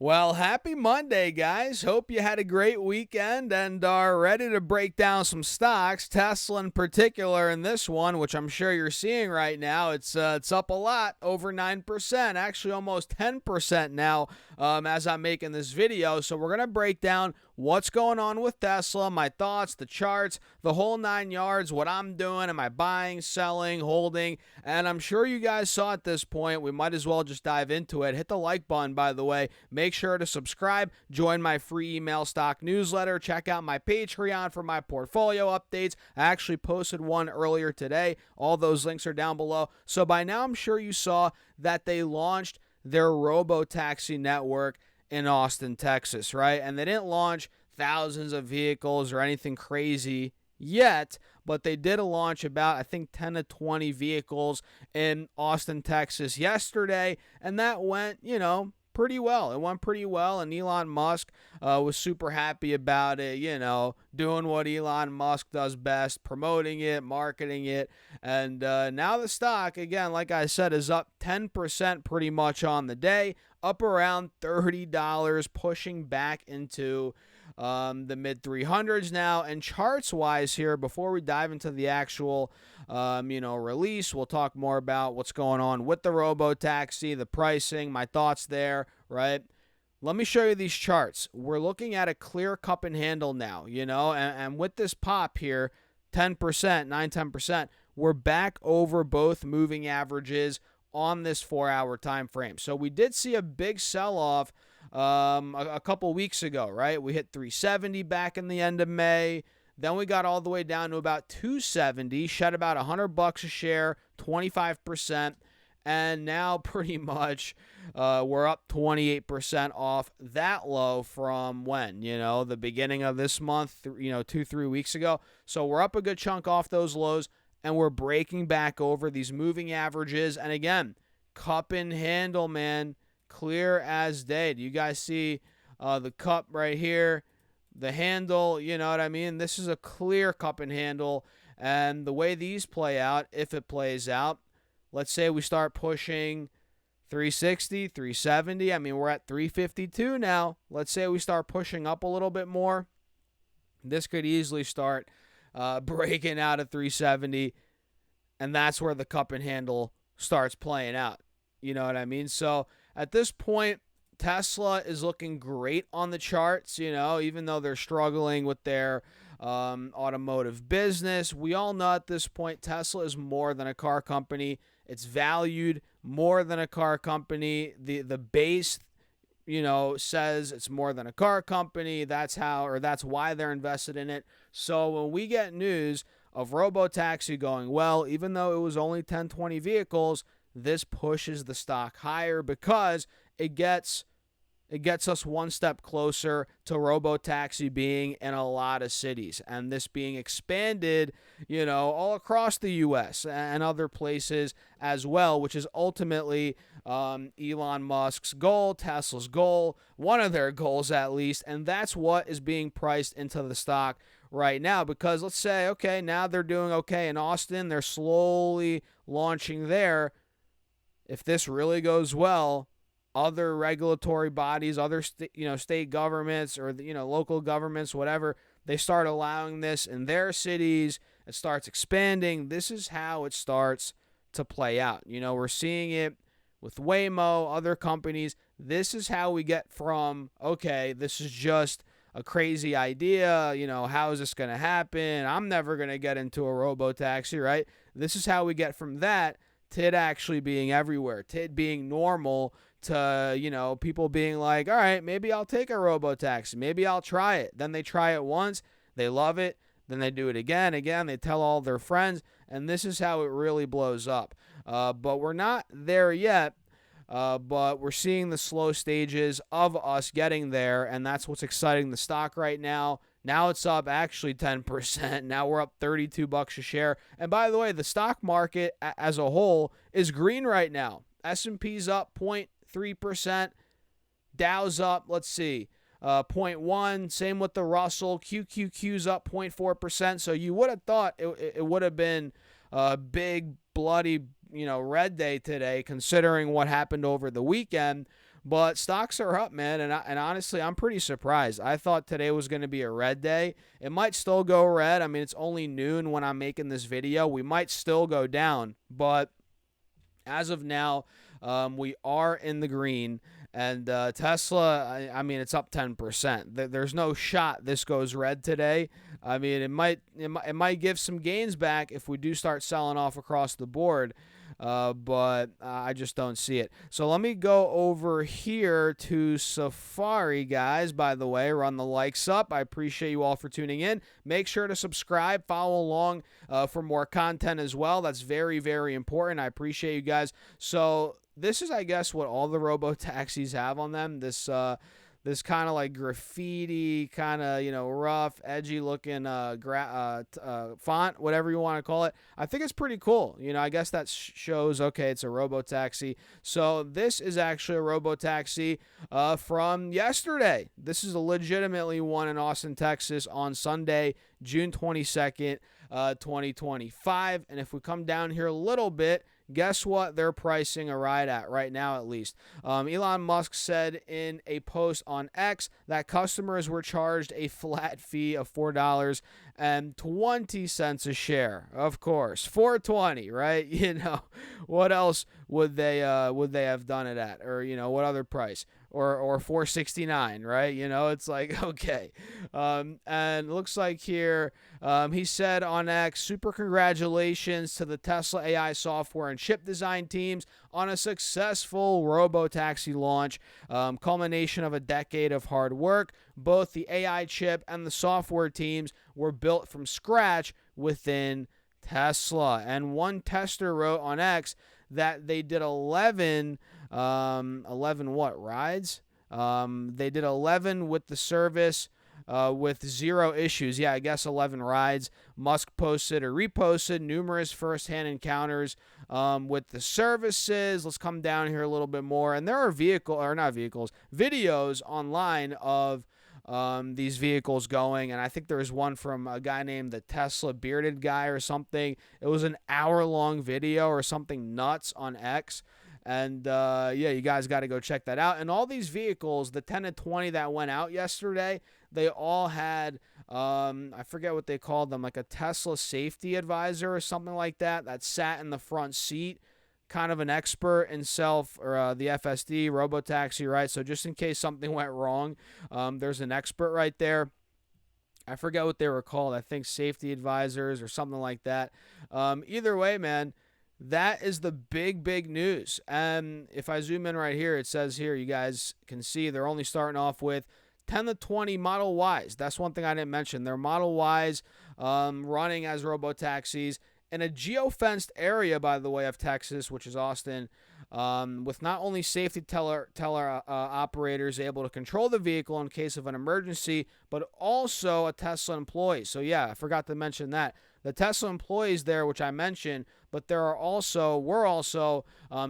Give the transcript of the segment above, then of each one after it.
Well, happy Monday, guys. Hope you had a great weekend and are ready to break down some stocks. Tesla in particular in this one, which I'm sure you're seeing right now, it's up a lot, over 9%, actually almost 10% now as I'm making this video. So we're going to break down what's going on with Tesla, my thoughts, the charts, the whole 9 yards, what I'm doing, am I buying, selling, holding, and I'm sure you guys saw at this point. We might as well just dive into it. Hit the like button, by the way. Make sure to subscribe, join my free email stock newsletter, check out my Patreon for my portfolio updates. I actually posted one earlier today. All those links are down below. So by now, I'm sure you saw that they launched their Robotaxi network in Austin, Texas, right? And they didn't launch thousands of vehicles or anything crazy yet, but they did launch about, I think, 10 to 20 vehicles in Austin, Texas yesterday, and that went, pretty well. It went pretty well, and Elon Musk was super happy about it, doing what Elon Musk does best, promoting it, marketing it, and now the stock, again, like I said, is up 10% pretty much on the day, up around $30, pushing back into the mid 300s now. And charts wise here, before we dive into the actual release, we'll talk more about what's going on with the Robotaxi, the pricing, my thoughts there, right? Let me show you these charts. We're looking at a clear cup and handle now, and with this pop here, 10%, 9-10%, we're back over both moving averages on this 4-hour time frame. So we did see a big sell-off a couple weeks ago, right? We hit 370 back in the end of May. Then we got all the way down to about 270, shed about $100 a share, 25%, and now pretty much we're up 28% off that low from when, the beginning of this month, 2-3 weeks ago. So we're up a good chunk off those lows, and we're breaking back over these moving averages. And again, cup and handle, man, clear as day. Do you guys see the cup right here? The handle, you know what I mean? This is a clear cup and handle. And the way these play out, if it plays out, let's say we start pushing 360, 370. I mean, we're at 352 now. Let's say we start pushing up a little bit more. This could easily start breaking out at 370. And that's where the cup and handle starts playing out. You know what I mean? So at this point, Tesla is looking great on the charts, even though they're struggling with their automotive business. We all know at this point Tesla is more than a car company. It's valued more than a car company. The base, says it's more than a car company. That's why they're invested in it. So when we get news of Robotaxi going well, even though it was only 10, 20 vehicles, this pushes the stock higher because it gets us one step closer to Robotaxi being in a lot of cities, and this being expanded, all across the U.S. and other places as well, which is ultimately Elon Musk's goal, Tesla's goal, one of their goals at least, and that's what is being priced into the stock right now. Because let's say, okay, now they're doing okay in Austin, they're slowly launching there. If this really goes well, other regulatory bodies, other state governments or local governments, whatever, they start allowing this in their cities. It starts expanding. This is how it starts to play out. We're seeing it with Waymo, other companies. This is how we get from, okay, this is just a crazy idea. How is this going to happen? I'm never going to get into a Robotaxi, right? This is how we get from that to it actually being everywhere, to it being normal, to, people being like, all right, maybe I'll take a Robotaxi. Maybe I'll try it. Then they try it once. They love it. Then they do it again. They tell all their friends. And this is how it really blows up. But we're not there yet. But we're seeing the slow stages of us getting there. And that's what's exciting the stock right now. Now it's up actually 10%. Now we're up $32 a share. And by the way, the stock market as a whole is green right now. S&P's up 0.3%. Dow's up, let's see, 0.1. Same with the Russell. QQQ's up 0.4%. So you would have thought it would have been a big, bloody, red day today, considering what happened over the weekend. But stocks are up, man, and honestly, I'm pretty surprised. I thought today was going to be a red day. It might still go red. I mean, it's only noon when I'm making this video. We might still go down, but as of now, we are in the green. And Tesla, I mean, it's up 10%. There's no shot this goes red today. I mean, it might give some gains back if we do start selling off across the board. But I just don't see it. So let me go over here to Safari, guys. By the way, run the likes up. I appreciate you all for tuning in. Make sure to subscribe, follow along for more content as well. That's very, very important. I appreciate you guys. So this is, I guess, what all the Robotaxis have on them. This kind of like graffiti, kind of, rough, edgy looking font, whatever you want to call it. I think it's pretty cool. I guess that shows, okay, it's a Robotaxi. So this is actually a Robotaxi from yesterday. This is a legitimately one in Austin, Texas on Sunday, June 22nd, 2025. And if we come down here a little bit, guess what they're pricing a ride at right now, at least. Elon Musk said in a post on X that customers were charged a flat fee of $4.20 a share. Of course, $4.20, right? What else would they have done it at, or what other price? Or $4.69, right? It's like, okay. And it looks like here, he said on X, super congratulations to the Tesla AI software and chip design teams on a successful Robotaxi launch, culmination of a decade of hard work. Both the AI chip and the software teams were built from scratch within Tesla. And one tester wrote on X that they did 11 what rides? They did 11 with the service with 0 issues. Yeah, I guess 11 rides. Musk posted or reposted numerous firsthand encounters with the services. Let's come down here a little bit more. And there are videos online of these vehicles going, and I think there was one from a guy named the Tesla bearded guy or something. It was an hour-long video or something nuts on X. And you guys got to go check that out. And all these vehicles, the 10 and 20 that went out yesterday, they all had, I forget what they called them, like a Tesla safety advisor or something like that sat in the front seat, kind of an expert in the FSD, Robotaxi, right? So just in case something went wrong, there's an expert right there. I forget what they were called. I think safety advisors or something like that. Either way, man, that is the big news. And if I zoom in right here, it says here, you guys can see they're only starting off with 10 to 20 Model Ys. That's one thing I didn't mention. They're Model Ys running as Robotaxis in a geofenced area, by the way, of Texas, which is Austin, with not only safety teller operators able to control the vehicle in case of an emergency, but also a Tesla employee. So yeah, I forgot to mention that. The Tesla employees there, which I mentioned, but were also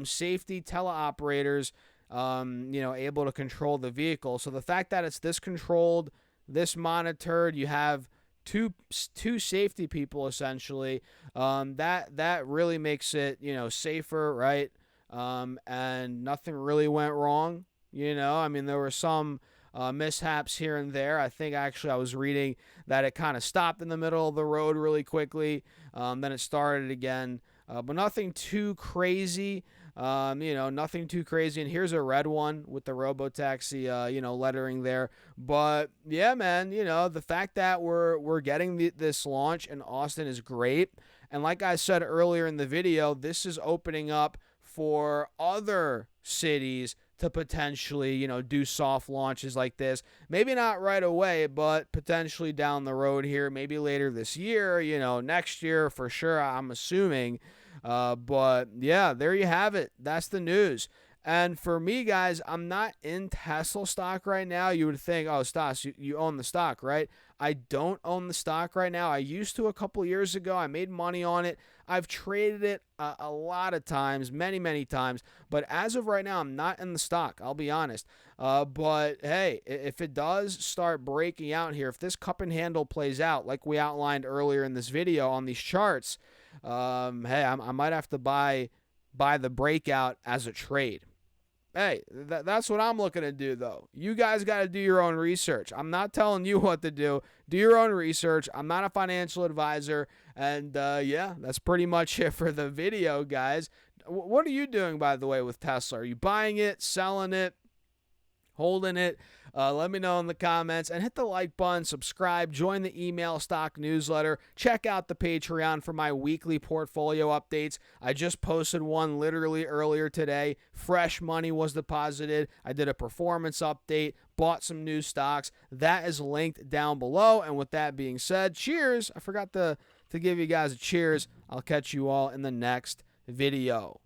safety teleoperators, able to control the vehicle. So the fact that it's this controlled, this monitored, you have two safety people essentially, that really makes it safer, right? And nothing really went wrong. I mean, there were some mishaps here and there. I think actually I was reading that it kind of stopped in the middle of the road really quickly. Then it started again, but nothing too crazy. Nothing too crazy. And here's a red one with the Robotaxi, lettering there. But yeah, man, the fact that we're getting this launch in Austin is great. And like I said earlier in the video, this is opening up for other cities to potentially, do soft launches like this. Maybe not right away, but potentially down the road here, maybe later this year, next year for sure, I'm assuming. But yeah, there you have it. That's the news. And for me, guys, I'm not in Tesla stock right now. You would think, oh, Stas, you own the stock, right? I don't own the stock right now. I used to a couple years ago. I made money on it. I've traded it a lot of times, many times. But as of right now, I'm not in the stock. I'll be honest. But hey, if it does start breaking out here, if this cup and handle plays out like we outlined earlier in this video on these charts, hey, I might have to buy the breakout as a trade. Hey, that's what I'm looking to do, though. You guys got to do your own research. I'm not telling you what to do. Do your own research. I'm not a financial advisor. And yeah, that's pretty much it for the video, guys. What are you doing, by the way, with Tesla? Are you buying it, selling it, holding it? Let me know in the comments, and hit the like button, subscribe, join the email stock newsletter, check out the Patreon for my weekly portfolio updates. I just posted one literally earlier today. Fresh money was deposited. I did a performance update, bought some new stocks. That is linked down below. And with that being said, cheers. I forgot to give you guys a cheers. I'll catch you all in the next video.